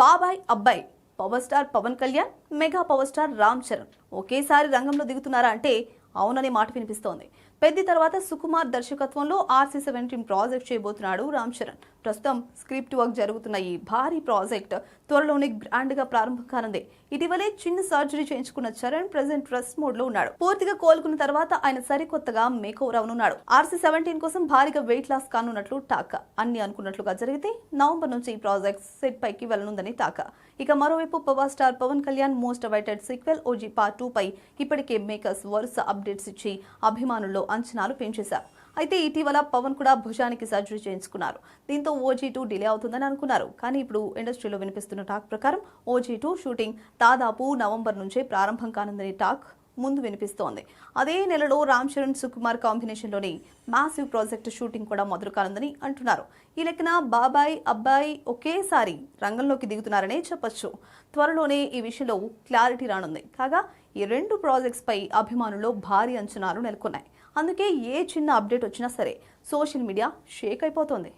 బాబాయ్ అబ్బాయి power star Pawan Kalyan, mega power star Ram Charan ఒకేసారి రంగంలో దిగుతున్నారా అంటే అవుననే మాట వినిపిస్తోంది. పెద్ది తర్వాత సుకుమార్ దర్శకత్వంలో RC-17 ప్రాజెక్ట్ చేయబోతున్నాడు రామ్ చరణ్. ప్రస్తుతం స్క్రిప్ట్ వర్క్ జరుగుతున్న ఈ భారీ ప్రాజెక్ట్ త్వరలోనే గ్రాండ్ గా ప్రారంభం కానుంది. ఇటీవలే చిన్న సర్జరీ చేయించుకున్న చరణ్ ప్రెజెంట్ రెస్ట్ మోడ్ లో ఉన్నాడు. పూర్తిగా కోలుకున్న తర్వాత ఆయన సరికొత్తగా మేకోవర్ అవనున్నాడు. RC-17 కోసం భారీగా వెయిట్ లాస్ కానున్నట్లు టాక్. అన్ని అనుకున్నట్లుగా జరిగితే నవంబర్ నుంచి ఈ ప్రాజెక్ట్ సెట్ పైకి వెళ్లనుందని టాక్. ఇక మరోవైపు power star Pawan Kalyan most awaited sequel OG Part 2 పై ఇప్పటికే మేకర్స్ వరుస అప్డేట్స్ ఇచ్చి అభిమానుల్లో అంచనాలు పెంచేశారు. అయితే ఇటీవల పవన్ కూడా భుజానికి సర్జరీ చేయించుకున్నారు. దీంతో OG2 డిలే అవుతుందని అనుకున్నారు. కానీ ఇప్పుడు ఇండస్ట్రీలో వినిపిస్తున్న టాక్ ప్రకారం OG2 షూటింగ్ దాదాపు నవంబర్ నుంచే ప్రారంభం కానుందని టాక్ ముందు వినిపిస్తోంది. అదే నెలలో రామ్ చరణ్ సుకుమార్ కాంబినేషన్లోని మాసివ్ ప్రాజెక్ట్ షూటింగ్ కూడా మొదలు కానుందని అంటున్నారు. ఈ లెక్కన బాబాయ్ అబ్బాయి ఒకేసారి రంగంలోకి దిగుతున్నారనే చెప్పొచ్చు. త్వరలోనే ఈ విషయంలో క్లారిటీ రానుంది. కాగా ఈ రెండు ప్రాజెక్ట్స్ పై అభిమానుల్లో భారీ అంచనాలు నెలకొన్నాయి. అందుకే ఏ చిన్న అప్డేట్ వచ్చినా సరే సోషల్ మీడియా షేక్ అయిపోతోంది.